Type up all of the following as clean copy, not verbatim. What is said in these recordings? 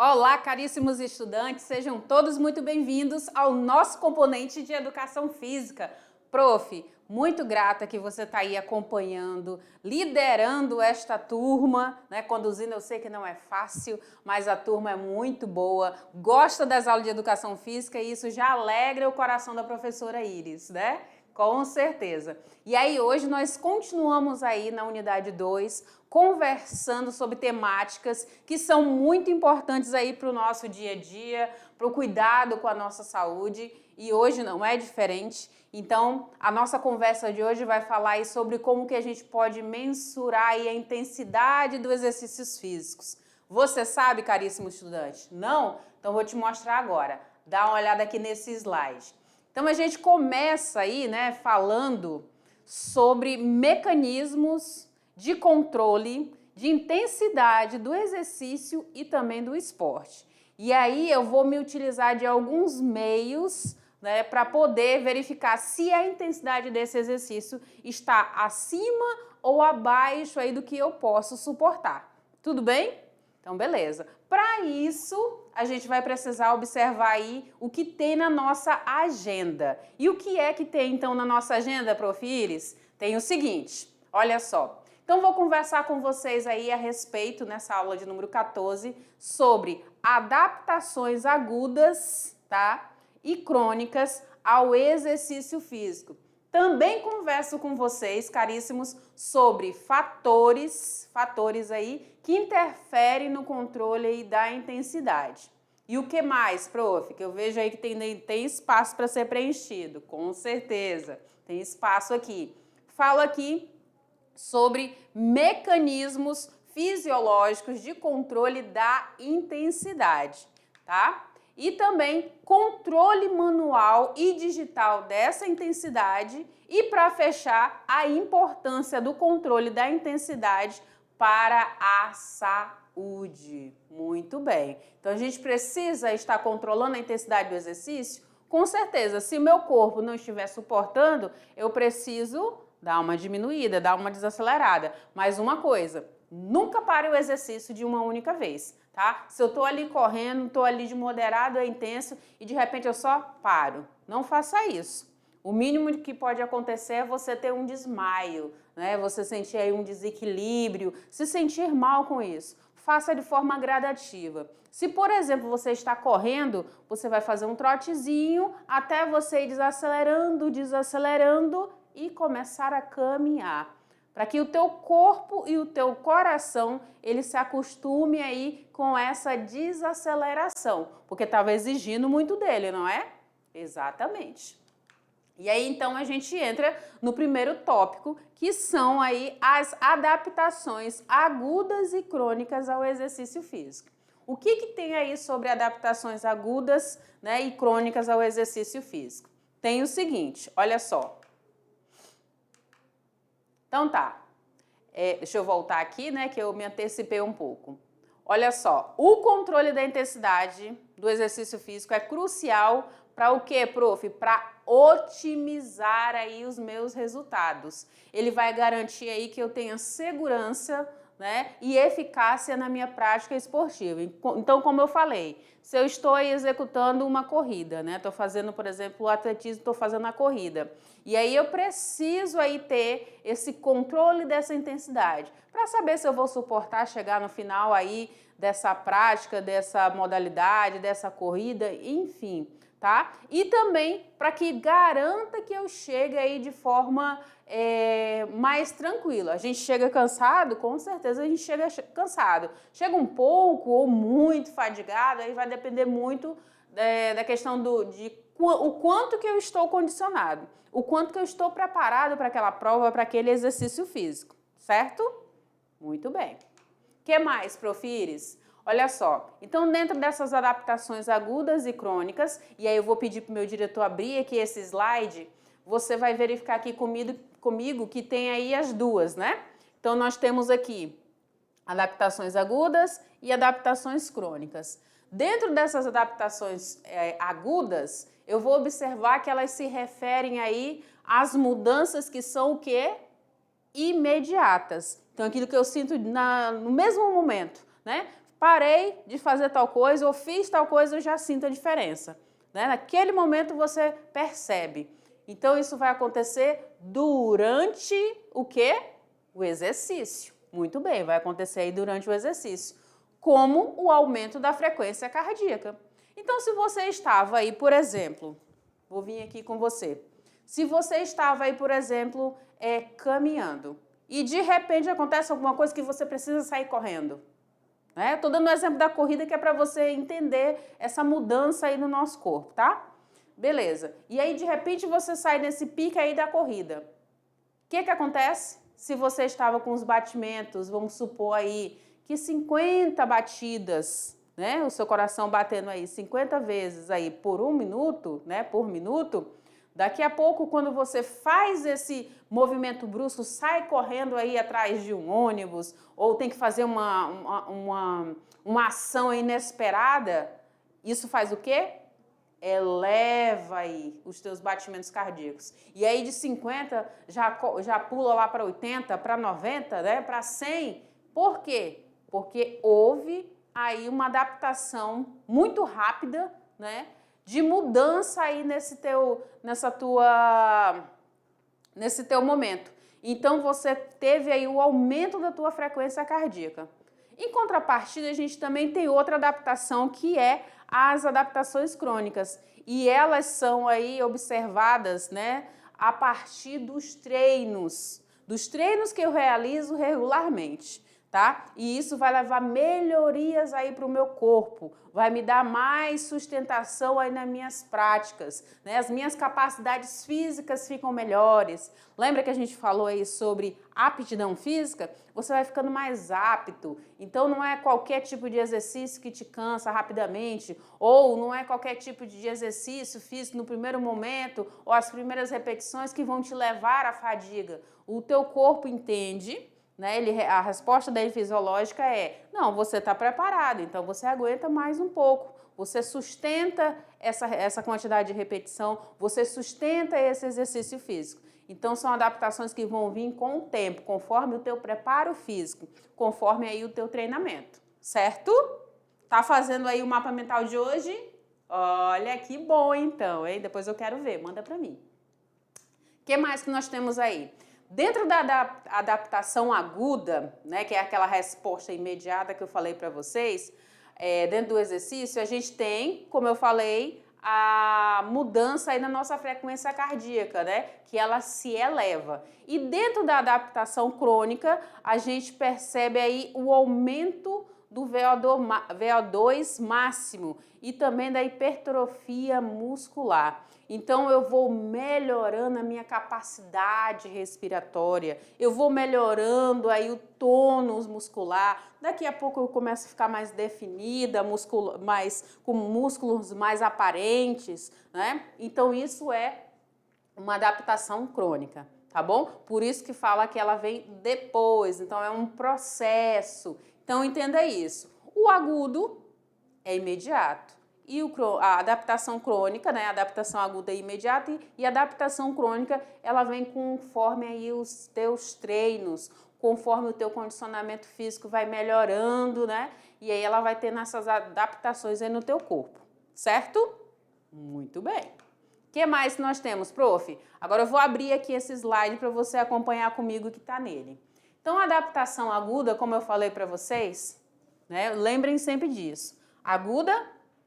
Olá, caríssimos estudantes, sejam todos muito bem-vindos ao nosso componente de Educação Física. Prof, muito grata que você está aí acompanhando, liderando esta turma, né? Conduzindo, eu sei que não é fácil, mas a turma é muito boa, gosta das aulas de Educação Física e isso já alegra o coração da professora Iris, né? Com certeza. E aí hoje nós continuamos aí na unidade 2, conversando sobre temáticas que são muito importantes aí para o nosso dia a dia, para o cuidado com a nossa saúde, e hoje não é diferente. Então, a nossa conversa de hoje vai falar aí sobre como que a gente pode mensurar aí a intensidade dos exercícios físicos. Você sabe, caríssimo estudante? Não? Então vou te mostrar agora. Dá uma olhada aqui nesse slide. Então a gente começa aí, né, falando sobre mecanismos de controle de intensidade do exercício e também do esporte. E aí eu vou me utilizar de alguns meios, né, para poder verificar se a intensidade desse exercício está acima ou abaixo aí do que eu posso suportar. Tudo bem? Então, beleza. Para isso, a gente vai precisar observar aí o que tem na nossa agenda. E o que é que tem, então, na nossa agenda, Prof. Iris? Tem o seguinte, olha só. Então, vou conversar com vocês aí a respeito, nessa aula de número 14, sobre adaptações agudas, tá? E crônicas ao exercício físico. Também converso com vocês, caríssimos, sobre fatores aí que interferem no controle aí da intensidade. E o que mais, prof? Que eu vejo aí que tem espaço para ser preenchido, com certeza, tem espaço aqui. Falo aqui sobre mecanismos fisiológicos de controle da intensidade, tá? E também controle manual e digital dessa intensidade e, para fechar, a importância do controle da intensidade para a saúde. Muito bem. Então, a gente precisa estar controlando a intensidade do exercício? Com certeza, se o meu corpo não estiver suportando, eu preciso dar uma diminuída, dar uma desacelerada. Mas uma coisa, nunca pare o exercício de uma única vez. Tá? Se eu estou ali correndo, estou ali de moderado a intenso e de repente eu só paro. Não faça isso. O mínimo que pode acontecer é você ter um desmaio, né? Você sentir aí um desequilíbrio, se sentir mal com isso. Faça de forma gradativa. Se, por exemplo, você está correndo, você vai fazer um trotezinho até você ir desacelerando e começar a caminhar. Para que o teu corpo e o teu coração, ele se acostume aí com essa desaceleração, porque estava exigindo muito dele, não é? Exatamente. E aí, então, a gente entra no primeiro tópico, que são aí as adaptações agudas e crônicas ao exercício físico. O que tem aí sobre adaptações agudas, né, e crônicas ao exercício físico? Tem o seguinte, olha só. Então tá, deixa eu voltar aqui, né, que eu me antecipei um pouco. Olha só, o controle da intensidade do exercício físico é crucial para o quê, prof? Para otimizar aí os meus resultados. Ele vai garantir aí que eu tenha segurança, né, e eficácia na minha prática esportiva. Então, como eu falei, se eu estou aí executando uma corrida, né, estou fazendo, por exemplo, o atletismo, estou fazendo a corrida, e aí eu preciso aí ter esse controle dessa intensidade, para saber se eu vou suportar chegar no final aí dessa prática, dessa modalidade, dessa corrida, enfim, tá? E também para que garanta que eu chegue aí de forma mais tranquila. A gente chega cansado, com certeza a gente chega cansado. Chega um pouco ou muito fadigado, aí vai depender muito da questão o quanto que eu estou condicionado, o quanto que eu estou preparado para aquela prova, para aquele exercício físico, certo? Muito bem. O que mais, Prof. Iris? Olha só, então dentro dessas adaptações agudas e crônicas, e aí eu vou pedir para o meu diretor abrir aqui esse slide, você vai verificar aqui comigo que tem aí as duas, né? Então nós temos aqui adaptações agudas e adaptações crônicas. Dentro dessas adaptações agudas, eu vou observar que elas se referem aí às mudanças que são o quê? Imediatas. Então aquilo que eu sinto no mesmo momento, né? parei de fazer tal coisa ou fiz tal coisa, eu já sinto a diferença. Né? Naquele momento você percebe. Então, isso vai acontecer durante o quê? O exercício. Muito bem, vai acontecer aí durante o exercício. Como o aumento da frequência cardíaca. Então, se você estava aí, por exemplo, vou vir aqui com você. Se você estava aí, por exemplo, caminhando e de repente acontece alguma coisa que você precisa sair correndo. Estou dando o exemplo da corrida que é para você entender essa mudança aí no nosso corpo, tá? Beleza. E aí, de repente, você sai nesse pique aí da corrida. O que acontece? Se você estava com os batimentos, vamos supor aí que 50 batidas, né? O seu coração batendo aí 50 vezes aí por 1 minuto, né? Por minuto. Daqui a pouco, quando você faz esse movimento brusco, sai correndo aí atrás de um ônibus ou tem que fazer uma ação inesperada, isso faz o quê? Eleva aí os teus batimentos cardíacos. E aí de 50 já pula lá para 80, para 90, né? Para 100. Por quê? Porque houve aí uma adaptação muito rápida, né? De mudança aí nesse teu momento. Então, você teve aí o aumento da tua frequência cardíaca. Em contrapartida, a gente também tem outra adaptação que é as adaptações crônicas. E elas são aí observadas, né, a partir dos treinos que eu realizo regularmente. Tá? E isso vai levar melhorias aí para o meu corpo, vai me dar mais sustentação aí nas minhas práticas, né? As minhas capacidades físicas ficam melhores. Lembra que a gente falou aí sobre aptidão física? Você vai ficando mais apto, então não é qualquer tipo de exercício que te cansa rapidamente, ou não é qualquer tipo de exercício físico no primeiro momento, ou as primeiras repetições que vão te levar à fadiga. O teu corpo entende. Né? A resposta dele fisiológica é, não, você está preparado, então você aguenta mais um pouco, você sustenta essa quantidade de repetição, você sustenta esse exercício físico. Então, são adaptações que vão vir com o tempo, conforme o teu preparo físico, conforme aí o teu treinamento, certo? Tá fazendo aí o mapa mental de hoje? Olha, que bom então, hein? Depois eu quero ver, manda para mim. O que mais que nós temos aí? Dentro da adaptação aguda, né, que é aquela resposta imediata que eu falei para vocês, dentro do exercício, a gente tem, como eu falei, a mudança aí na nossa frequência cardíaca, né, que ela se eleva. E dentro da adaptação crônica, a gente percebe aí o aumento do VO2 máximo e também da hipertrofia muscular. Então, eu vou melhorando a minha capacidade respiratória, eu vou melhorando aí o tônus muscular. Daqui a pouco eu começo a ficar mais definida, com músculos mais aparentes, né? Então, isso é uma adaptação crônica, tá bom? Por isso que fala que ela vem depois, então é um processo. Então, entenda isso. O agudo é imediato. E a adaptação crônica, né? A adaptação aguda é imediata e a adaptação crônica, ela vem conforme aí os teus treinos, conforme o teu condicionamento físico vai melhorando, né? E aí ela vai tendo essas adaptações aí no teu corpo, certo? Muito bem. O que mais nós temos, prof? Agora eu vou abrir aqui esse slide para você acompanhar comigo que está nele. Então, a adaptação aguda, como eu falei para vocês, né? Lembrem sempre disso. Aguda,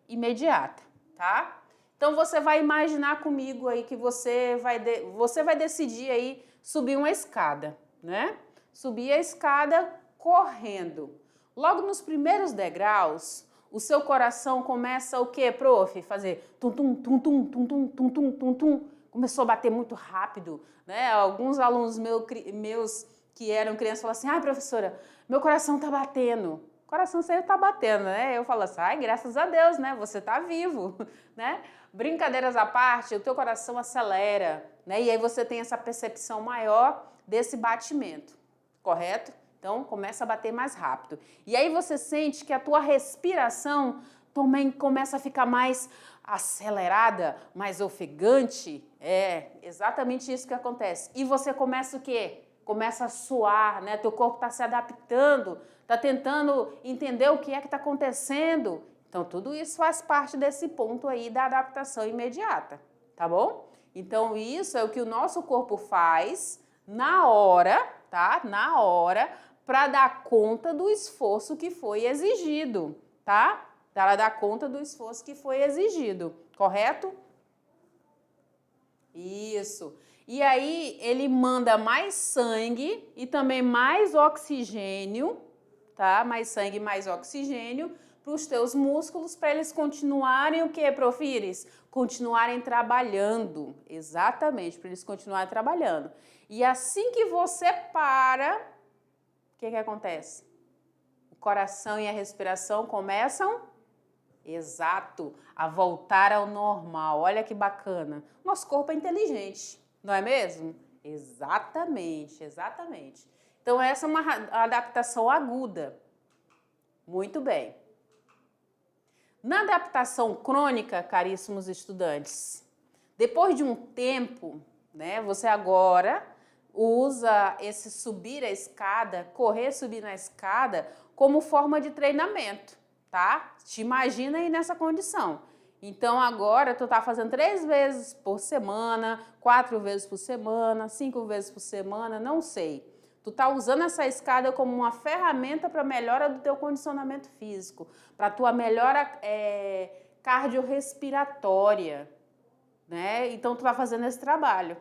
imediata, tá? Então, você vai imaginar comigo aí que você vai decidir aí subir uma escada, né? Subir a escada correndo. Logo nos primeiros degraus, o seu coração começa o quê, prof? Fazer tum-tum, tum-tum, tum-tum, tum-tum, tum-tum. Começou a bater muito rápido, né? Alguns alunos meus que eram crianças falaram assim, professora, meu coração tá batendo. O coração sempre tá batendo, né? Eu falo assim, graças a Deus, né? Você tá vivo, né? Brincadeiras à parte, o teu coração acelera, né? E aí você tem essa percepção maior desse batimento, correto? Então, começa a bater mais rápido. E aí você sente que a tua respiração também começa a ficar mais acelerada, mais ofegante. É exatamente isso que acontece. E você começa o quê? começa a suar, né? Teu corpo está se adaptando, está tentando entender o que é que está acontecendo. Então, tudo isso faz parte desse ponto aí da adaptação imediata, tá bom? Então, isso é o que o nosso corpo faz na hora, tá? Na hora, para dar conta do esforço que foi exigido, tá? Para dar conta do esforço que foi exigido, correto? Isso. E aí, ele manda mais sangue e também mais oxigênio, tá? Mais sangue, mais oxigênio para os teus músculos, para eles continuarem o que, Profires? Continuarem trabalhando. Exatamente, para eles continuarem trabalhando. E assim que você para, o que acontece? O coração e a respiração começam, exato, a voltar ao normal. Olha que bacana. Nosso corpo é inteligente, não é mesmo? Exatamente, exatamente. Então, essa é uma adaptação aguda. Muito bem. Na adaptação crônica, caríssimos estudantes, depois de um tempo, né, você agora usa esse subir a escada, correr, subir na escada, como forma de treinamento, tá? Te imagina aí nessa condição. Então, agora, tu tá fazendo 3 vezes por semana, 4 vezes por semana, 5 vezes por semana, não sei. Tu tá usando essa escada como uma ferramenta para melhora do teu condicionamento físico, para tua melhora cardiorrespiratória, né? Então, tu vai fazendo esse trabalho.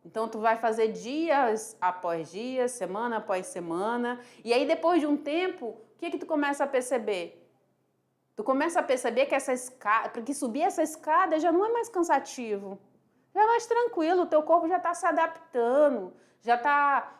Então, tu vai fazer dias após dias, semana após semana, e aí depois de um tempo, o que tu começa a perceber? Tu começa a perceber que essa escada, porque subir essa escada já não é mais cansativo, já é mais tranquilo, o teu corpo já está se adaptando, já está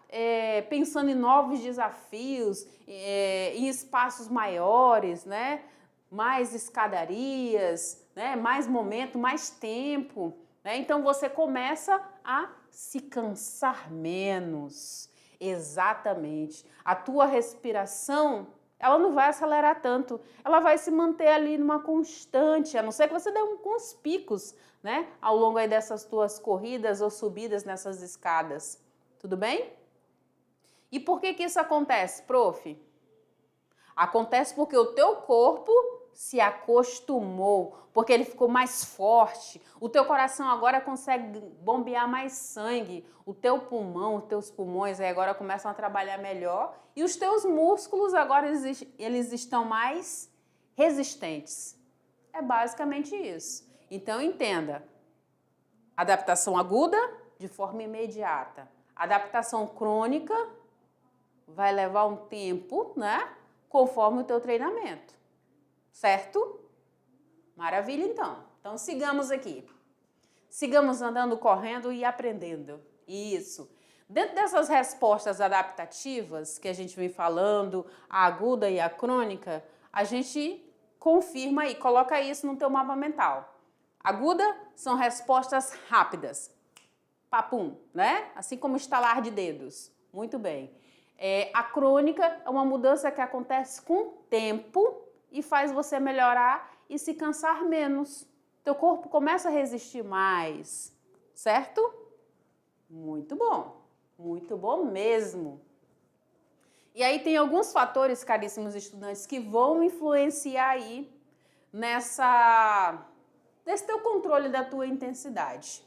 pensando em novos desafios, em espaços maiores, né? Mais escadarias, né? Mais momento, mais tempo, né? Então você começa a se cansar menos. Exatamente. A tua respiração, ela não vai acelerar tanto, ela vai se manter ali numa constante, a não ser que você dê uns picos, né, ao longo aí dessas tuas corridas ou subidas nessas escadas. Tudo bem? E por que isso acontece, prof? Acontece porque o teu corpo se acostumou, porque ele ficou mais forte. O teu coração agora consegue bombear mais sangue. O teu pulmão, os teus pulmões aí agora começam a trabalhar melhor. E os teus músculos agora eles estão mais resistentes. É basicamente isso. Então entenda, adaptação aguda de forma imediata. Adaptação crônica vai levar um tempo, né? Conforme o teu treinamento. Certo? Maravilha, então. Então, sigamos aqui. Sigamos andando, correndo e aprendendo. Isso. Dentro dessas respostas adaptativas que a gente vem falando, a aguda e a crônica, a gente confirma e coloca isso no teu mapa mental. Aguda são respostas rápidas. Papum, né? Assim como estalar de dedos. Muito bem. A crônica é uma mudança que acontece com o tempo e faz você melhorar e se cansar menos. Teu corpo começa a resistir mais, certo? Muito bom mesmo. E aí tem alguns fatores, caríssimos estudantes, que vão influenciar aí nesse teu controle da tua intensidade.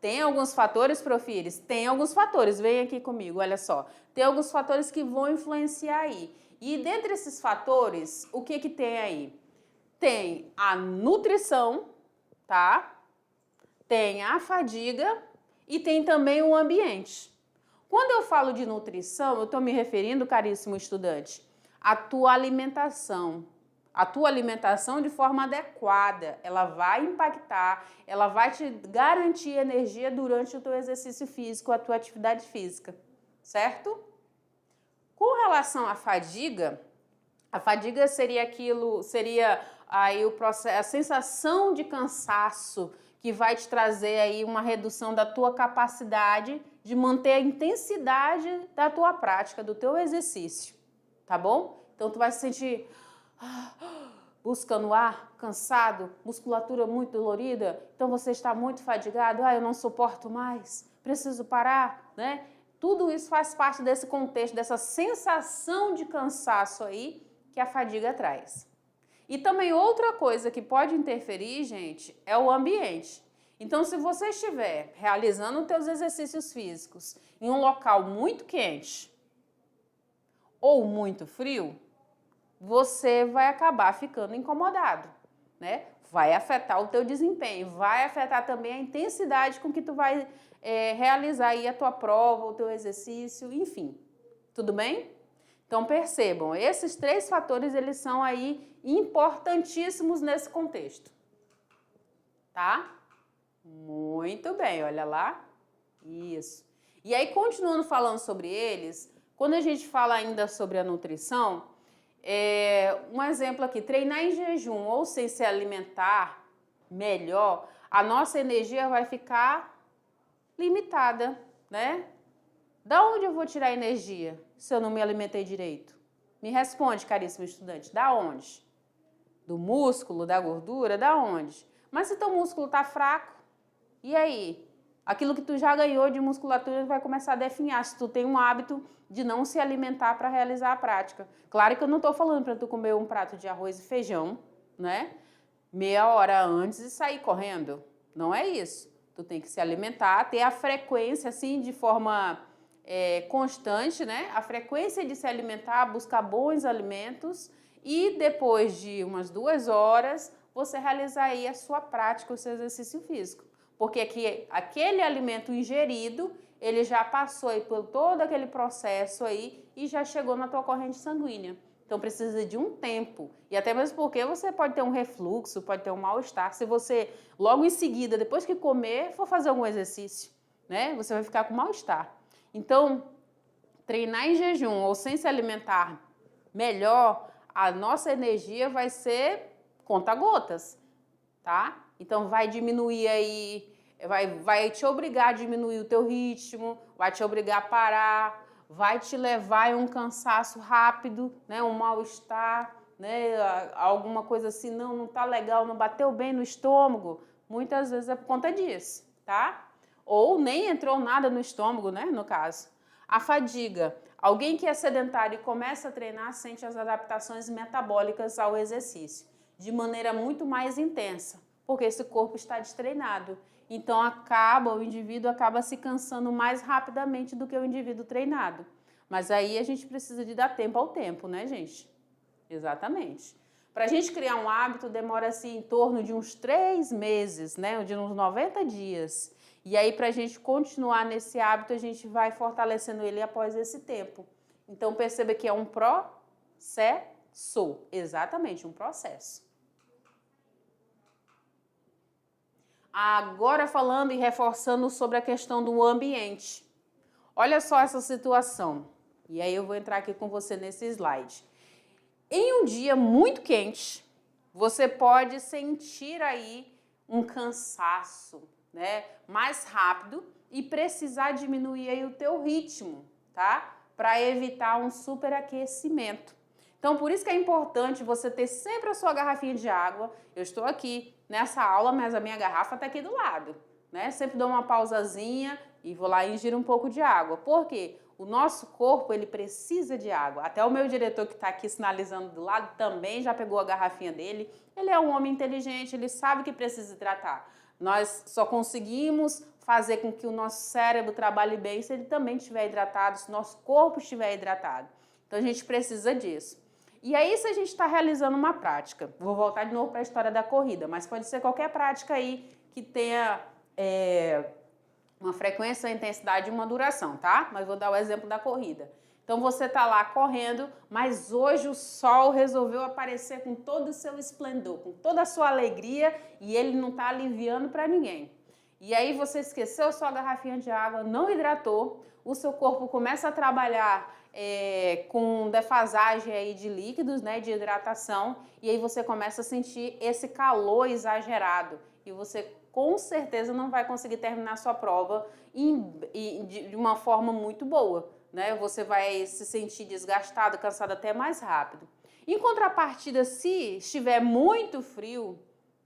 Tem alguns fatores, Profires? Tem alguns fatores, vem aqui comigo, olha só. Tem alguns fatores que vão influenciar aí. E dentre esses fatores, o que tem aí? Tem a nutrição, tá? Tem a fadiga e tem também o ambiente. Quando eu falo de nutrição, eu estou me referindo, caríssimo estudante, à tua alimentação. A tua alimentação de forma adequada, ela vai impactar, ela vai te garantir energia durante o teu exercício físico, a tua atividade física, certo? Com relação à fadiga, a fadiga seria aí o processo, a sensação de cansaço que vai te trazer aí uma redução da tua capacidade de manter a intensidade da tua prática, do teu exercício, tá bom? Então tu vai se sentir buscando ar, cansado, musculatura muito dolorida, então você está muito fadigado, eu não suporto mais, preciso parar, né? tudo isso faz parte desse contexto, dessa sensação de cansaço aí que a fadiga traz. E também outra coisa que pode interferir, gente, é o ambiente. Então, se você estiver realizando os seus exercícios físicos em um local muito quente ou muito frio, você vai acabar ficando incomodado, né? Vai afetar o teu desempenho, vai afetar também a intensidade com que tu vai realizar aí a tua prova, o teu exercício, enfim. Tudo bem? Então percebam, esses 3 fatores eles são aí importantíssimos nesse contexto. Tá? Muito bem, olha lá. Isso. E aí, continuando falando sobre eles, quando a gente fala ainda sobre a nutrição, um exemplo aqui, treinar em jejum ou sem se alimentar melhor, a nossa energia vai ficar limitada, né? Da onde eu vou tirar energia se eu não me alimentei direito? Me responde, caríssimo estudante, da onde? Do músculo, da gordura, da onde? Mas se teu músculo tá fraco, e aí? Aquilo que tu já ganhou de musculatura vai começar a definhar, se tu tem um hábito de não se alimentar para realizar a prática. Claro que eu não estou falando para tu comer um prato de arroz e feijão, né? Meia hora antes e sair correndo. Não é isso. Tu tem que se alimentar, ter a frequência, assim, de forma constante, né? A frequência de se alimentar, buscar bons alimentos e depois de umas 2 horas, você realizar aí a sua prática, o seu exercício físico. Porque aquele alimento ingerido, ele já passou aí por todo aquele processo aí e já chegou na tua corrente sanguínea. Então precisa de um tempo. E até mesmo porque você pode ter um refluxo, pode ter um mal-estar. Se você, logo em seguida, depois que comer, for fazer algum exercício, né? Você vai ficar com mal-estar. Então, treinar em jejum ou sem se alimentar melhor, a nossa energia vai ser conta-gotas, tá? Então vai diminuir aí, vai te obrigar a diminuir o teu ritmo, vai te obrigar a parar, vai te levar a um cansaço rápido, né? Um mal-estar, né? Alguma coisa assim, não tá legal, não bateu bem no estômago. Muitas vezes é por conta disso, tá? Ou nem entrou nada no estômago, né? No caso. A fadiga. Alguém que é sedentário e começa a treinar sente as adaptações metabólicas ao exercício de maneira muito mais intensa, porque esse corpo está destreinado. Então o indivíduo acaba se cansando mais rapidamente do que o indivíduo treinado. Mas aí a gente precisa de dar tempo ao tempo, né, gente? Exatamente. Para a gente criar um hábito demora assim em torno de uns 3 meses, né, de uns 90 dias. E aí para a gente continuar nesse hábito a gente vai fortalecendo ele após esse tempo. Então perceba que é um processo, exatamente, um processo. Agora falando e reforçando sobre a questão do ambiente. Olha só essa situação. E aí eu vou entrar aqui com você nesse slide. Em um dia muito quente, você pode sentir aí um cansaço, né, mais rápido e precisar diminuir aí o teu ritmo, tá? Para evitar um superaquecimento. Então, por isso que é importante você ter sempre a sua garrafinha de água. Eu estou aqui nessa aula, mas a minha garrafa está aqui do lado, né? Sempre dou uma pausazinha e vou lá e ingiro um pouco de água. Por quê? O nosso corpo, ele precisa de água. Até o meu diretor que está aqui sinalizando do lado também já pegou a garrafinha dele. Ele é um homem inteligente, ele sabe que precisa hidratar. Nós só conseguimos fazer com que o nosso cérebro trabalhe bem se ele também estiver hidratado, se o nosso corpo estiver hidratado. Então, a gente precisa disso. E aí, se a gente está realizando uma prática, vou voltar de novo para a história da corrida, mas pode ser qualquer prática aí que tenha uma frequência, uma intensidade e uma duração, tá? Mas vou dar o exemplo da corrida. Então, você está lá correndo, mas hoje o sol resolveu aparecer com todo o seu esplendor, com toda a sua alegria e ele não está aliviando para ninguém. E aí você esqueceu sua garrafinha de água, não hidratou, o seu corpo começa a trabalhar com defasagem aí de líquidos, né, de hidratação, e aí você começa a sentir esse calor exagerado e você com certeza não vai conseguir terminar sua prova de uma forma muito boa, né? Você vai se sentir desgastado, cansado até mais rápido. Em contrapartida, se estiver muito frio,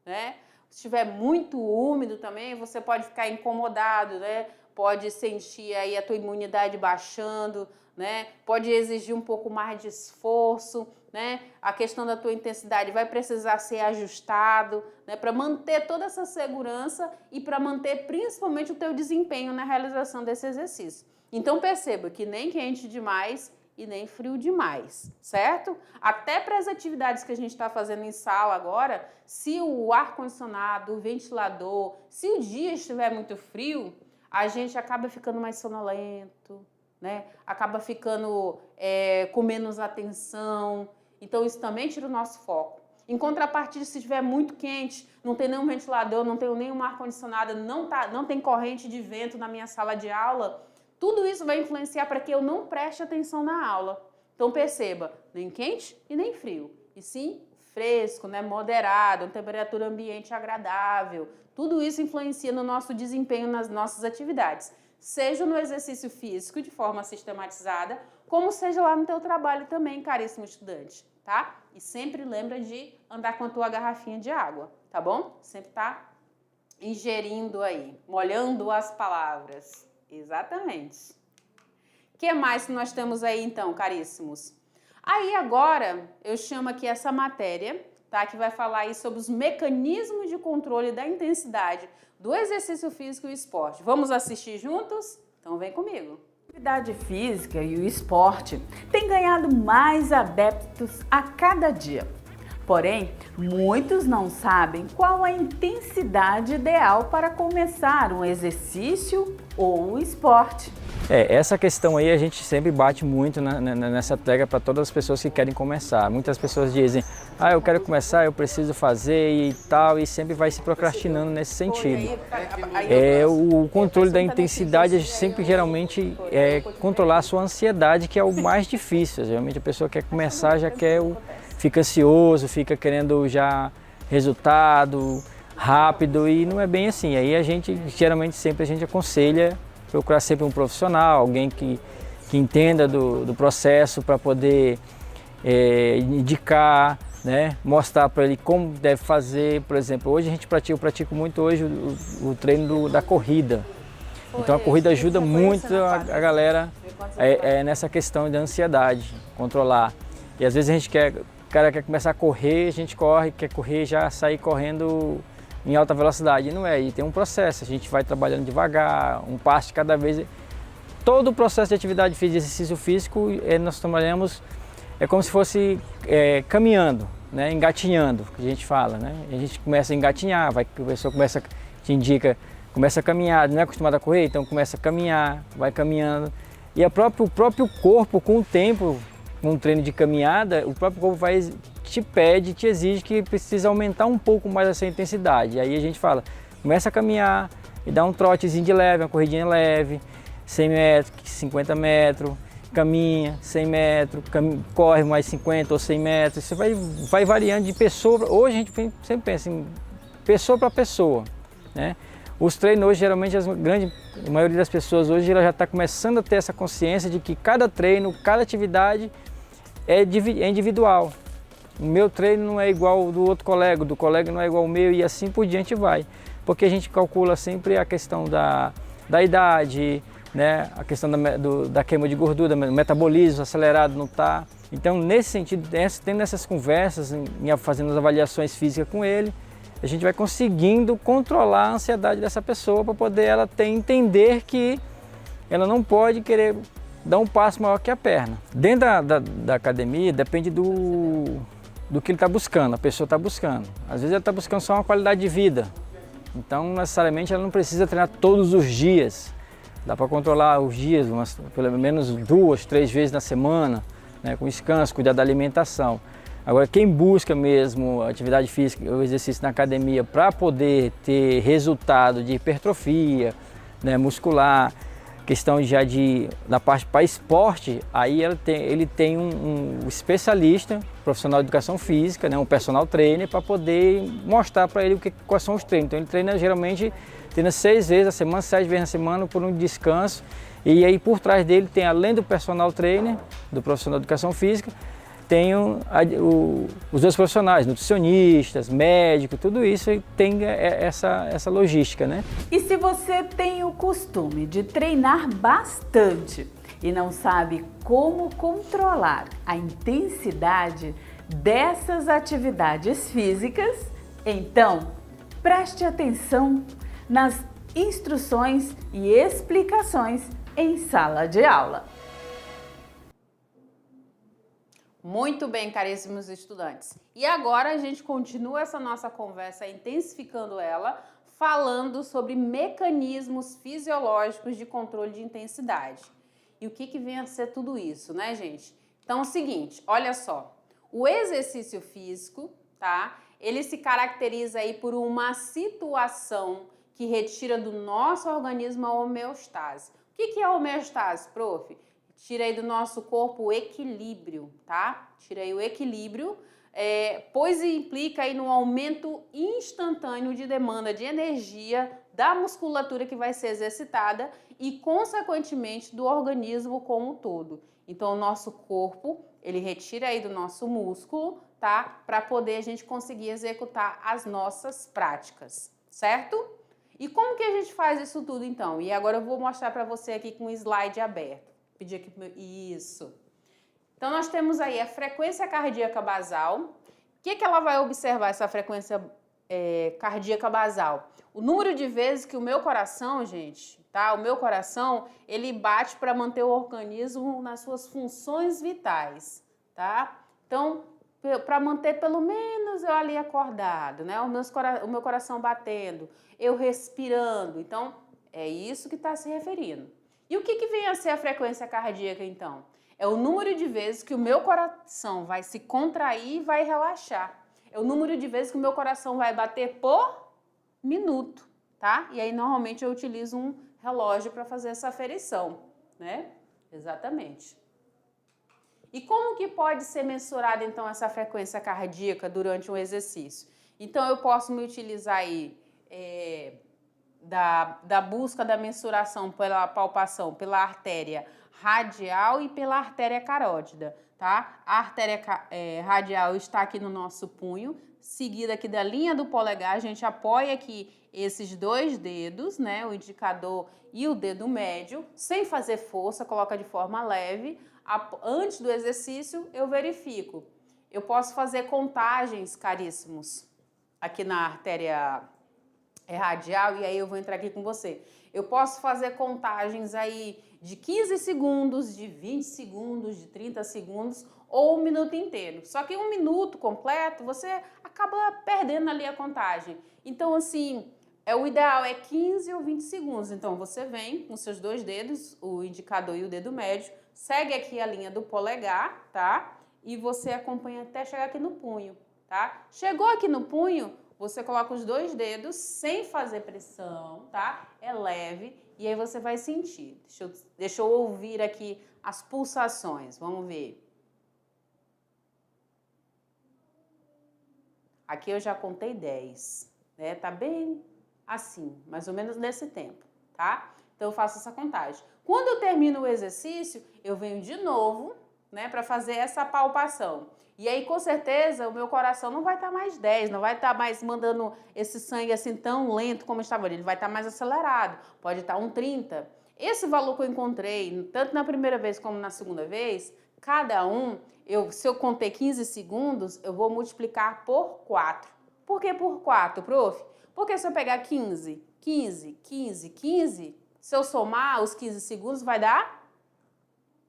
né? Se estiver muito úmido também, você pode ficar incomodado, né? pode sentir aí a tua imunidade baixando, né? Pode exigir um pouco mais de esforço, né? A questão da tua intensidade vai precisar ser ajustado, né? Para manter toda essa segurança e para manter principalmente o teu desempenho na realização desse exercício. Então perceba que nem quente demais e nem frio demais, certo? Até para as atividades que a gente está fazendo em sala agora, se o ar-condicionado, o ventilador, se o dia estiver muito frio, a gente acaba ficando mais sonolento, né? Acaba ficando com menos atenção. Então isso também tira o nosso foco. Em contrapartida, se estiver muito quente, não tem nenhum ventilador, não tem nenhum ar-condicionado, não tem corrente de vento na minha sala de aula, tudo isso vai influenciar para que eu não preste atenção na aula. Então perceba, nem quente e nem frio, e sim fresco, né, moderado, uma temperatura ambiente agradável. Tudo isso influencia no nosso desempenho nas nossas atividades, seja no exercício físico de forma sistematizada, como seja lá no teu trabalho também, caríssimo estudante, tá? E sempre lembra de andar com a tua garrafinha de água, tá bom? Sempre tá ingerindo aí, molhando as palavras. Exatamente. O que mais que nós temos aí então, caríssimos? Aí agora eu chamo aqui essa matéria, tá? Que vai falar aí sobre os mecanismos de controle da intensidade do exercício físico e o esporte. Vamos assistir juntos? Então vem comigo. A atividade física e o esporte têm ganhado mais adeptos a cada dia. Porém, muitos não sabem qual a intensidade ideal para começar um exercício ou um esporte. Essa questão aí a gente sempre bate muito nessa tecla para todas as pessoas que querem começar. Muitas pessoas dizem, eu quero começar, eu preciso fazer e tal, e sempre vai se procrastinando nesse sentido. O controle da intensidade, a gente sempre geralmente controlar a sua ansiedade, que é o mais difícil. Geralmente a pessoa quer começar, já quer fica ansioso, fica querendo já resultado rápido e não é bem assim. Aí a gente, geralmente sempre a gente aconselha procurar sempre um profissional, alguém que entenda do processo para poder indicar, né, mostrar para ele como deve fazer. Por exemplo, hoje eu pratico muito hoje o treino da corrida. Então a corrida ajuda muito a galera nessa questão da ansiedade, controlar. E às vezes o cara quer começar a correr, a gente quer correr já sair correndo em alta velocidade. E não é, e tem um processo, a gente vai trabalhando devagar, um passo de cada vez. Todo o processo de atividade física, de exercício físico, nós trabalhamos como se fosse caminhando, né, engatinhando, que a gente fala, né? A gente começa a engatinhar, a pessoa começa a caminhar, não é acostumado a correr, então começa a caminhar, vai caminhando. E o próprio corpo, com o tempo, com um treino de caminhada, o próprio corpo te exige que precisa aumentar um pouco mais essa intensidade. Aí a gente fala, começa a caminhar e dá um trotezinho de leve, uma corridinha leve, 100 metros, 50 metros, caminha 100 metros, corre mais 50 ou 100 metros, você vai variando de pessoa. Hoje a gente sempre pensa em pessoa para pessoa, né? Os treinos hoje, geralmente, a maioria das pessoas hoje ela já está começando a ter essa consciência de que cada treino, cada atividade é individual. O meu treino não é igual ao do outro colega, do colega não é igual ao meu e assim por diante vai. Porque a gente calcula sempre a questão da idade, né? A questão da queima de gordura, metabolismo acelerado não está. Então, nesse sentido, tendo essas conversas, fazendo as avaliações físicas com ele, a gente vai conseguindo controlar a ansiedade dessa pessoa para poder ela entender que ela não pode querer dar um passo maior que a perna. Dentro da academia depende do que ele está buscando, a pessoa está buscando. Às vezes ela está buscando só uma qualidade de vida, então necessariamente ela não precisa treinar todos os dias. Dá para controlar os dias, pelo menos 2, 3 vezes na semana, né, com descanso, cuidar da alimentação. Agora, quem busca mesmo atividade física, o exercício na academia para poder ter resultado de hipertrofia, né, muscular, questão já da parte para esporte, aí ele tem um especialista, profissional de educação física, né, um personal trainer, para poder mostrar para ele quais são os treinos. Então ele geralmente treina 6 vezes a semana, 7 vezes na semana por um descanso. E aí por trás dele tem, além do personal trainer, do profissional de educação física, tem os outros profissionais, nutricionistas, médicos, tudo isso tem essa logística, né? E se você tem o costume de treinar bastante e não sabe como controlar a intensidade dessas atividades físicas, então preste atenção nas instruções e explicações em sala de aula. Muito bem, caríssimos estudantes. E agora a gente continua essa nossa conversa, intensificando ela, falando sobre mecanismos fisiológicos de controle de intensidade. E o que vem a ser tudo isso, né, gente? Então é o seguinte, olha só. O exercício físico, tá? Ele se caracteriza aí por uma situação que retira do nosso organismo a homeostase. O que é a homeostase, prof? Tira aí do nosso corpo o equilíbrio, tá? Tira aí o equilíbrio, pois implica aí no aumento instantâneo de demanda de energia da musculatura que vai ser exercitada e, consequentemente, do organismo como um todo. Então, o nosso corpo, ele retira aí do nosso músculo, tá? Para poder a gente conseguir executar as nossas práticas, certo? E como que a gente faz isso tudo, então? E agora eu vou mostrar para você aqui com o slide aberto. Pedir aqui pro meu... Isso. Então, nós temos aí a frequência cardíaca basal. O que ela vai observar, essa frequência cardíaca basal? O número de vezes que o meu coração, gente, tá? O meu coração, ele bate para manter o organismo nas suas funções vitais, tá? Então, para manter pelo menos eu ali acordado, né? O meu coração batendo, eu respirando. Então, é isso que está se referindo. E o que vem a ser a frequência cardíaca, então? É o número de vezes que o meu coração vai se contrair e vai relaxar. É o número de vezes que o meu coração vai bater por minuto, tá? E aí, normalmente, eu utilizo um relógio para fazer essa aferição, né? Exatamente. E como que pode ser mensurada, então, essa frequência cardíaca durante um exercício? Então, eu posso me utilizar aí da busca da mensuração pela palpação, pela artéria radial e pela artéria carótida, tá? A artéria radial está aqui no nosso punho, seguida aqui da linha do polegar, a gente apoia aqui esses dois dedos, né? O indicador e o dedo médio, sem fazer força, coloca de forma leve. Antes do exercício, eu verifico. Eu posso fazer contagens, caríssimos, aqui na artéria radial, e aí eu vou entrar aqui com você. Eu posso fazer contagens aí de 15 segundos, de 20 segundos, de 30 segundos ou um minuto inteiro. Só que um minuto completo, você acaba perdendo ali a contagem. Então, assim, o ideal é 15 ou 20 segundos. Então, você vem com seus dois dedos, o indicador e o dedo médio, segue aqui a linha do polegar, tá? E você acompanha até chegar aqui no punho, tá? Chegou aqui no punho, você coloca os dois dedos sem fazer pressão, tá? É leve e aí você vai sentir. Deixa eu ouvir aqui as pulsações. Vamos ver. Aqui eu já contei 10, né? Tá bem assim, mais ou menos nesse tempo, tá? Então eu faço essa contagem. Quando eu termino o exercício, eu venho de novo, né, para fazer essa palpação. E aí, com certeza, o meu coração não vai estar mais 10, não vai estar mais mandando esse sangue assim tão lento como estava ali, ele vai estar mais acelerado, pode estar um 30. Esse valor que eu encontrei, tanto na primeira vez como na segunda vez, cada um, se eu contei 15 segundos, eu vou multiplicar por 4. Por que por 4, prof? Porque se eu pegar 15, 15, 15, 15, se eu somar os 15 segundos, vai dar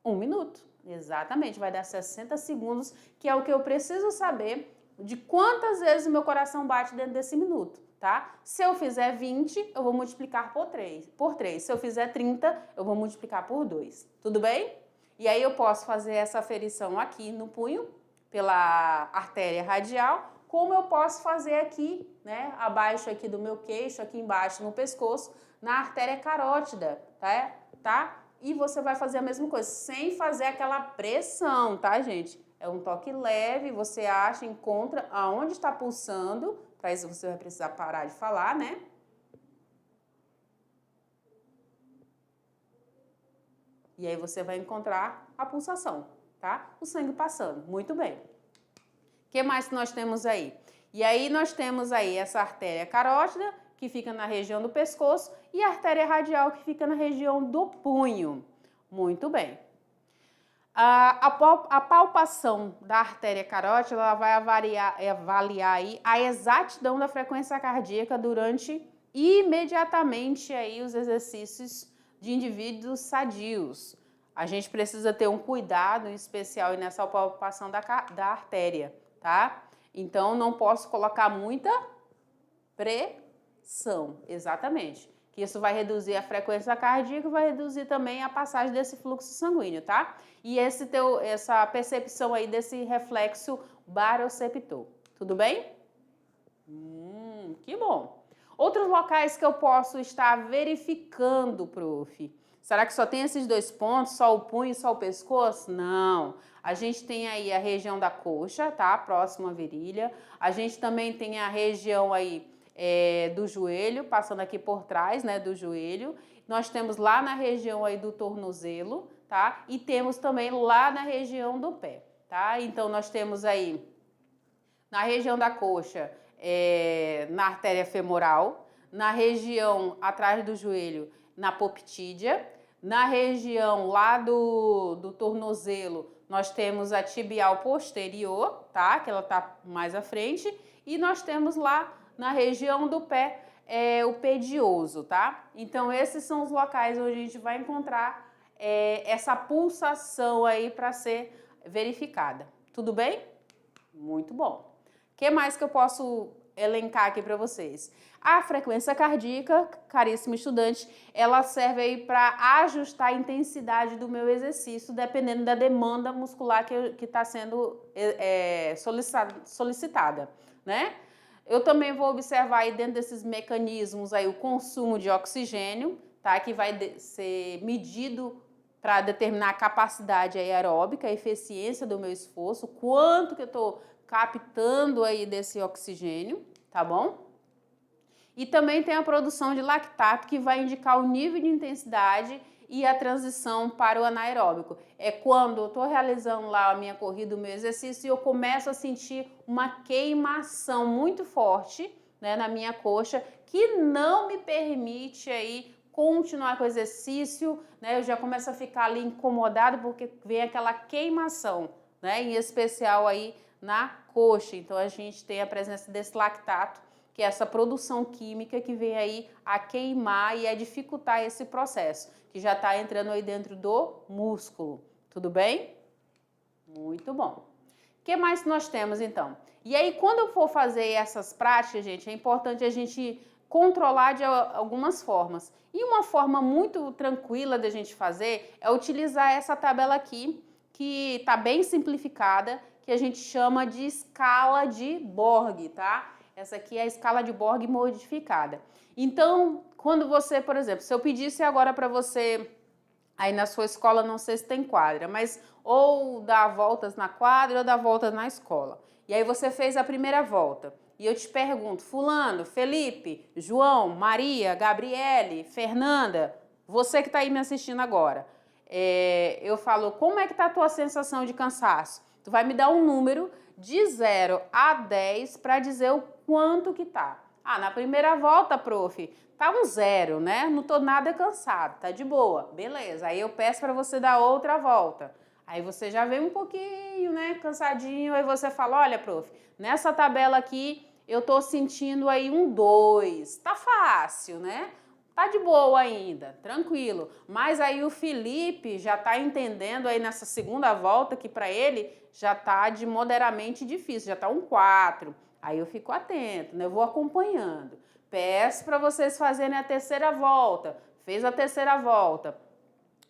1 minuto. Exatamente, vai dar 60 segundos, que é o que eu preciso saber de quantas vezes o meu coração bate dentro desse minuto, tá? Se eu fizer 20, eu vou multiplicar por 3. Se eu fizer 30, eu vou multiplicar por 2. Tudo bem? E aí eu posso fazer essa aferição aqui no punho, pela artéria radial, como eu posso fazer aqui, né? Abaixo aqui do meu queixo, aqui embaixo no pescoço, na artéria carótida, tá? E você vai fazer a mesma coisa, sem fazer aquela pressão, tá, gente? É um toque leve, você acha, encontra aonde está pulsando, para isso você vai precisar parar de falar, né? E aí você vai encontrar a pulsação, tá? O sangue passando, muito bem. O que mais que nós temos aí? E aí nós temos aí essa artéria carótida, que fica na região do pescoço, e a artéria radial, que fica na região do punho. Muito bem. A palpação da artéria carótida, ela vai avaliar aí a exatidão da frequência cardíaca durante imediatamente aí os exercícios de indivíduos sadios. A gente precisa ter um cuidado especial nessa palpação da artéria, tá? Então, não posso colocar muita pressão, exatamente. Que isso vai reduzir a frequência cardíaca e vai reduzir também a passagem desse fluxo sanguíneo, tá? E essa percepção aí desse reflexo baroreceptor. Tudo bem? Que bom. Outros locais que eu posso estar verificando, prof. Será que só tem esses dois pontos, só o punho e só o pescoço? Não. A gente tem aí a região da coxa, tá? Próximo à virilha. A gente também tem a região aí do joelho, passando aqui por trás, né, do joelho. Nós temos lá na região aí do tornozelo, tá? E temos também lá na região do pé, tá? Então, nós temos aí na região da coxa, na artéria femoral, na região atrás do joelho, na poptídea, na região lá do tornozelo, nós temos a tibial posterior, tá? Que ela tá mais à frente, e nós temos lá na região do pé, o pedioso, tá? Então, esses são os locais onde a gente vai encontrar essa pulsação aí para ser verificada. Tudo bem? Muito bom. O que mais que eu posso elencar aqui para vocês? A frequência cardíaca, caríssimo estudante, ela serve aí para ajustar a intensidade do meu exercício, dependendo da demanda muscular que está sendo solicitada, né? Eu também vou observar aí dentro desses mecanismos aí o consumo de oxigênio, tá? Que vai ser medido para determinar a capacidade aí aeróbica, a eficiência do meu esforço, quanto que eu estou captando aí desse oxigênio, tá bom? E também tem a produção de lactato, que vai indicar o nível de intensidade e a transição para o anaeróbico. É quando eu estou realizando lá a minha corrida, o meu exercício, e eu começo a sentir uma queimação muito forte, né, na minha coxa, que não me permite aí continuar com o exercício, né? Eu já começo a ficar ali incomodado porque vem aquela queimação, né? Em especial aí na coxa. Então, a gente tem a presença desse lactato, que é essa produção química que vem aí a queimar e a dificultar esse processo, que já está entrando aí dentro do músculo. Tudo bem? Muito bom. O que mais nós temos, então? E aí, quando eu for fazer essas práticas, gente, é importante a gente controlar de algumas formas. E uma forma muito tranquila da gente fazer é utilizar essa tabela aqui, que está bem simplificada, que a gente chama de escala de Borg, tá? Essa aqui é a escala de Borg modificada. Então, quando você, por exemplo, se eu pedisse agora para você, aí na sua escola, não sei se tem quadra, mas ou dar voltas na quadra ou dar voltas na escola. E aí você fez a primeira volta. E eu te pergunto, fulano, Felipe, João, Maria, Gabriele, Fernanda, você que está aí me assistindo agora, eu falo, como é que está a tua sensação de cansaço? Tu vai me dar um número de 0 a 10 para dizer o quanto que tá. Na primeira volta, prof, tá um 0, né? Não tô nada cansado, tá de boa. Beleza, aí eu peço para você dar outra volta. Aí você já vem um pouquinho, né, cansadinho, aí você fala, olha, prof, nessa tabela aqui eu tô sentindo aí um 2. Tá fácil, né? Tá de boa ainda, tranquilo. Mas aí o Felipe já tá entendendo aí nessa segunda volta que para ele já tá de moderadamente difícil, já tá um 4. Aí eu fico atento, né? Eu vou acompanhando. Peço para vocês fazerem a terceira volta. Fez a terceira volta.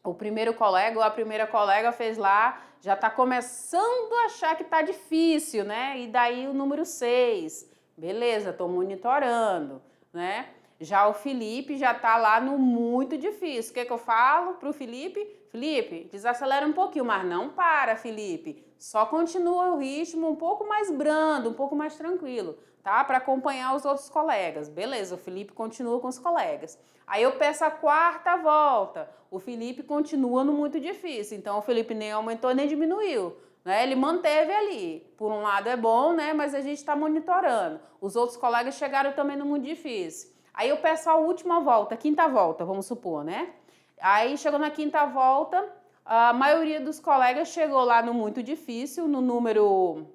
O primeiro colega ou a primeira colega fez lá, já tá começando a achar que tá difícil, né? E daí o número 6. Beleza, tô monitorando, né? Já o Felipe já tá lá no muito difícil. O que eu falo pro Felipe? Felipe, desacelera um pouquinho, mas não para, Felipe. só continua o ritmo um pouco mais brando, um pouco mais tranquilo, tá? Para acompanhar os outros colegas. Beleza, o Felipe continua com os colegas. Aí eu peço a quarta volta. O Felipe continua no muito difícil. Então o Felipe nem aumentou nem diminuiu, né? Ele manteve ali. Por um lado é bom, né? Mas a gente está monitorando. Os outros colegas chegaram também no muito difícil. Aí eu peço a última volta, a quinta volta, vamos supor, né? Aí chegou na quinta volta, a maioria dos colegas chegou lá no muito difícil, no número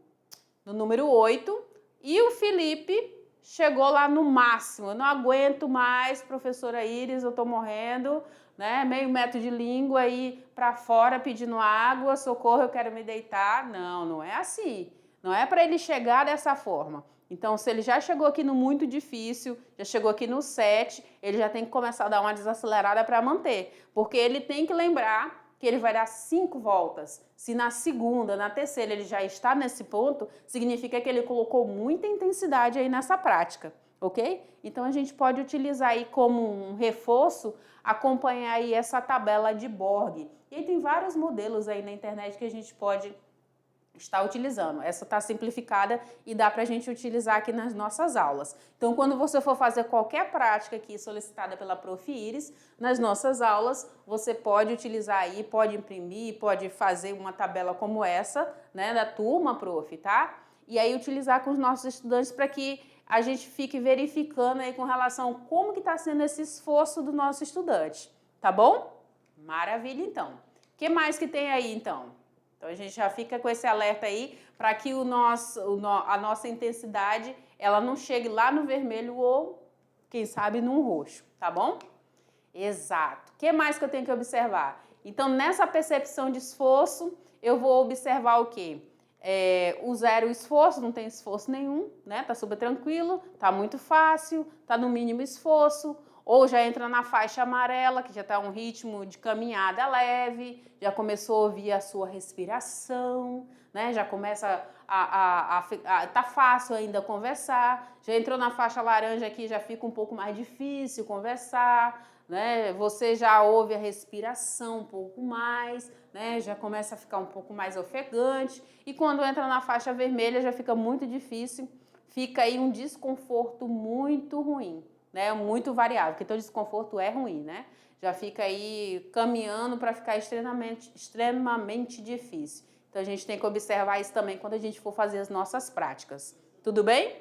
8, e o Felipe chegou lá no máximo. Eu não aguento mais, professora Iris, eu tô morrendo, né? Meio metro de língua aí para fora pedindo água, socorro, eu quero me deitar. Não, não é assim. Não é para ele chegar dessa forma. Então, se ele já chegou aqui no muito difícil, já chegou aqui no 7, ele já tem que começar a dar uma desacelerada para manter. Porque ele tem que lembrar que ele vai dar 5 voltas. Se na segunda, na terceira ele já está nesse ponto, significa que ele colocou muita intensidade aí nessa prática, ok? Então a gente pode utilizar aí como um reforço, acompanhar aí essa tabela de Borg. E aí tem vários modelos aí na internet que a gente pode estar utilizando. Essa está simplificada e dá para a gente utilizar aqui nas nossas aulas. Então, quando você for fazer qualquer prática aqui solicitada pela Prof. Iris, nas nossas aulas, você pode utilizar aí, pode imprimir, pode fazer uma tabela como essa, né, da turma, prof, tá? E aí utilizar com os nossos estudantes para que a gente fique verificando aí com relação a como que está sendo esse esforço do nosso estudante, tá bom? Maravilha, então. O que mais que tem aí, então? Então, a gente já fica com esse alerta aí para que a nossa intensidade ela não chegue lá no vermelho ou, quem sabe, no roxo, tá bom? Exato. O que mais que eu tenho que observar? Então, nessa percepção de esforço, eu vou observar o quê? O zero esforço, não tem esforço nenhum, né? Tá super tranquilo, tá muito fácil, tá no mínimo esforço. Ou já entra na faixa amarela, que já está um ritmo de caminhada leve, já começou a ouvir a sua respiração, né? Já começa tá fácil ainda conversar. Já entrou na faixa laranja aqui, já fica um pouco mais difícil conversar, né? Você já ouve a respiração um pouco mais, né? Já começa a ficar um pouco mais ofegante. E quando entra na faixa vermelha, já fica muito difícil, fica aí um desconforto muito ruim. Né, muito variável, porque todo desconforto é ruim, né? Já fica aí caminhando para ficar extremamente difícil. Então, a gente tem que observar isso também quando a gente for fazer as nossas práticas. Tudo bem?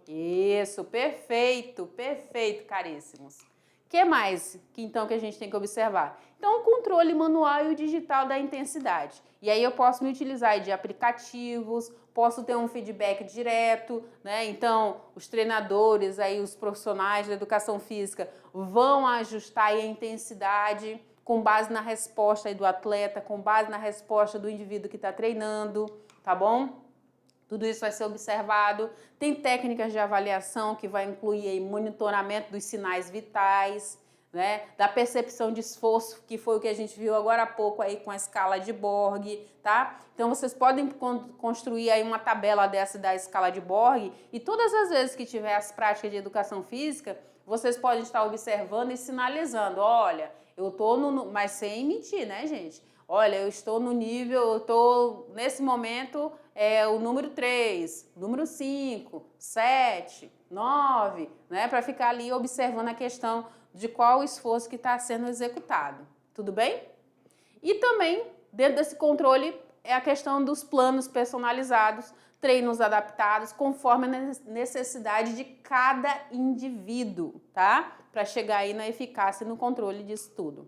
Isso, perfeito, perfeito, caríssimos. O que mais que a gente tem que observar? Então, o controle manual e o digital da intensidade. E aí eu posso me utilizar de aplicativos, posso ter um feedback direto, né? Então, os treinadores, aí, os profissionais da educação física vão ajustar aí a intensidade com base na resposta aí do atleta, com base na resposta do indivíduo que está treinando, tá bom? Tudo isso vai ser observado. Tem técnicas de avaliação que vai incluir aí monitoramento dos sinais vitais, né, da percepção de esforço, que foi o que a gente viu agora há pouco aí com a escala de Borg, tá? Então, vocês podem construir aí uma tabela dessa da escala de Borg e todas as vezes que tiver as práticas de educação física, vocês podem estar observando e sinalizando, olha, eu tô no... Mas sem mentir, né, gente? Olha, eu estou no nível, eu estou, nesse momento, o número 3, número 5, 7, 9, né, para ficar ali observando a questão de qual o esforço que está sendo executado. Tudo bem? E também, dentro desse controle, é a questão dos planos personalizados, treinos adaptados, conforme a necessidade de cada indivíduo, tá? Para chegar aí na eficácia e no controle disso tudo.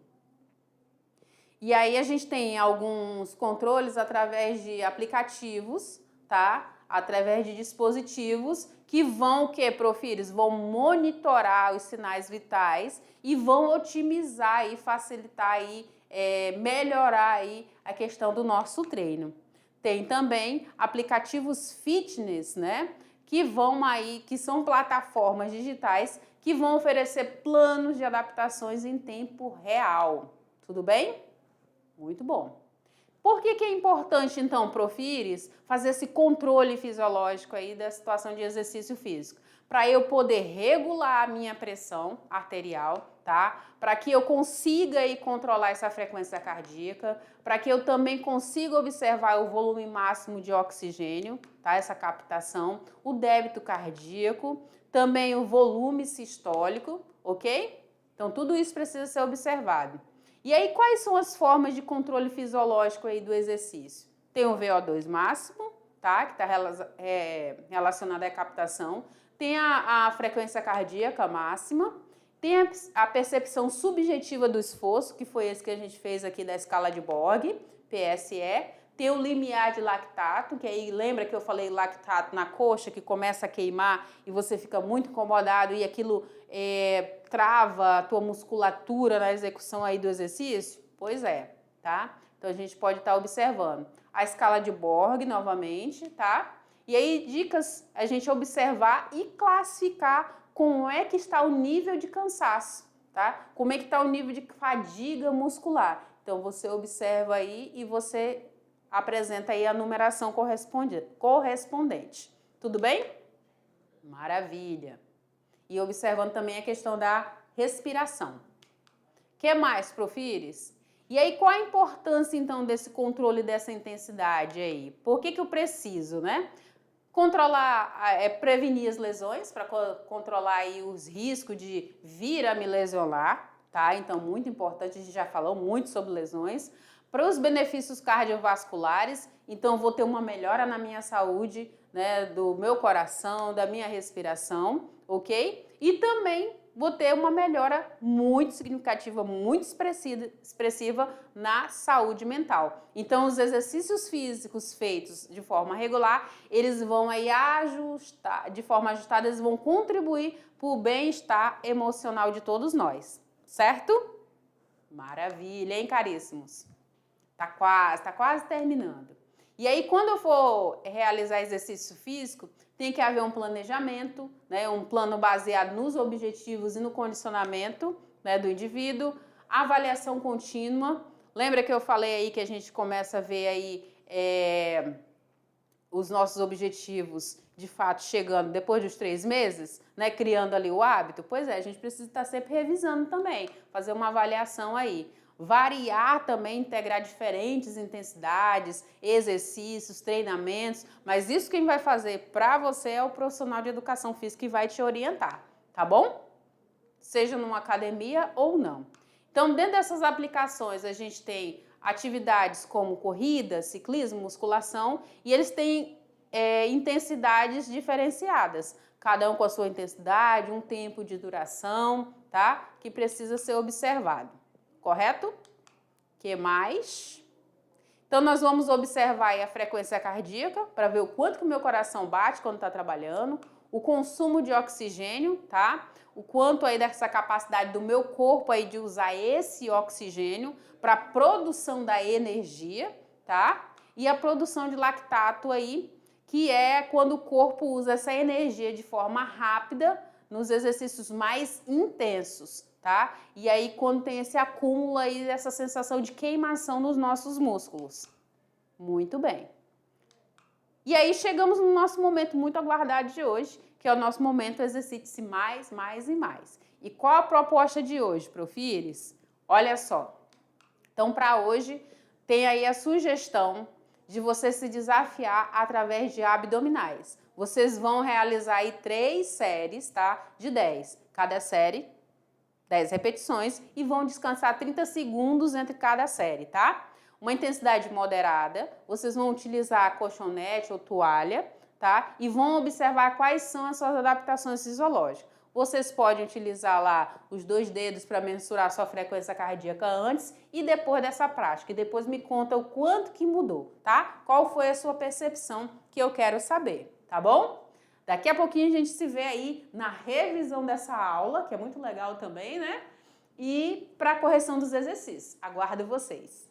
E aí a gente tem alguns controles através de aplicativos, tá? Através de dispositivos que vão, o que, Prof. Iris? Vão monitorar os sinais vitais e vão otimizar e facilitar aí, melhorar aí a questão do nosso treino. Tem também aplicativos fitness, né? Que vão aí, que são plataformas digitais que vão oferecer planos de adaptações em tempo real. Tudo bem? Muito bom. Por que é importante, então, Prof. Iris, fazer esse controle fisiológico aí da situação de exercício físico? para eu poder regular a minha pressão arterial, tá? Para que eu consiga aí controlar essa frequência cardíaca, para que eu também consiga observar o volume máximo de oxigênio, tá? Essa captação, o débito cardíaco, também o volume sistólico, ok? Então tudo isso precisa ser observado. E aí quais são as formas de controle fisiológico aí do exercício? Tem o VO2 máximo, tá? Que está relacionado à captação. Tem a frequência cardíaca máxima, tem a percepção subjetiva do esforço, que foi esse que a gente fez aqui da escala de Borg, PSE, tem o limiar de lactato, que aí lembra que eu falei lactato na coxa, que começa a queimar e você fica muito incomodado e aquilo trava a tua musculatura na execução aí do exercício? Pois é, tá? Então a gente pode estar observando. A escala de Borg, novamente, tá? E aí, dicas, a gente observar e classificar como é que está o nível de cansaço, tá? Como é que está o nível de fadiga muscular. Então, você observa aí e você apresenta aí a numeração correspondente. Tudo bem? Maravilha! E observando também a questão da respiração. O que mais, Profires? E aí, qual a importância, então, desse controle dessa intensidade aí? Por que eu preciso, né? Controlar, prevenir as lesões, para controlar aí os riscos de vir a me lesionar, tá? Então, muito importante, a gente já falou muito sobre lesões. Para os benefícios cardiovasculares, então, vou ter uma melhora na minha saúde, né? Do meu coração, da minha respiração, ok? E também vou ter uma melhora muito significativa, muito expressiva na saúde mental. Então, os exercícios físicos feitos de forma regular, eles vão aí de forma ajustada, eles vão contribuir para o bem-estar emocional de todos nós, certo? Maravilha, hein, caríssimos? Tá quase terminando. E aí, quando eu for realizar exercício físico, tem que haver um planejamento, né, um plano baseado nos objetivos e no condicionamento, né, do indivíduo, avaliação contínua. Lembra que eu falei aí que a gente começa a ver aí os nossos objetivos, de fato, chegando depois dos 3 meses, né, criando ali o hábito? Pois é, a gente precisa estar sempre revisando também, fazer uma avaliação aí. Variar também, integrar diferentes intensidades, exercícios, treinamentos, mas isso quem vai fazer para você é o profissional de educação física que vai te orientar, tá bom? Seja numa academia ou não. Então, dentro dessas aplicações, a gente tem atividades como corrida, ciclismo, musculação, e eles têm intensidades diferenciadas, cada um com a sua intensidade, um tempo de duração, tá? Que precisa ser observado. Correto? Que mais? Então, nós vamos observar aí a frequência cardíaca para ver o quanto que o meu coração bate quando está trabalhando, o consumo de oxigênio, tá? O quanto aí dessa capacidade do meu corpo aí de usar esse oxigênio para a produção da energia, tá? E a produção de lactato aí, que é quando o corpo usa essa energia de forma rápida nos exercícios mais intensos, tá? E aí quando tem esse acúmulo aí, essa sensação de queimação nos nossos músculos. Muito bem. E aí chegamos no nosso momento muito aguardado de hoje, que é o nosso momento exercite-se mais, mais e mais. E qual a proposta de hoje, Profires? Olha só. Então, para hoje, tem aí a sugestão de você se desafiar através de abdominais. Vocês vão realizar aí 3 séries, tá? De 10. Cada série 10 repetições e vão descansar 30 segundos entre cada série, tá? Uma intensidade moderada, vocês vão utilizar colchonete ou toalha, tá? E vão observar quais são as suas adaptações fisiológicas. Vocês podem utilizar lá os 2 dedos para mensurar a sua frequência cardíaca antes e depois dessa prática. E depois me conta o quanto que mudou, tá? Qual foi a sua percepção que eu quero saber, tá bom? Daqui a pouquinho a gente se vê aí na revisão dessa aula, que é muito legal também, né? E para a correção dos exercícios. Aguardo vocês!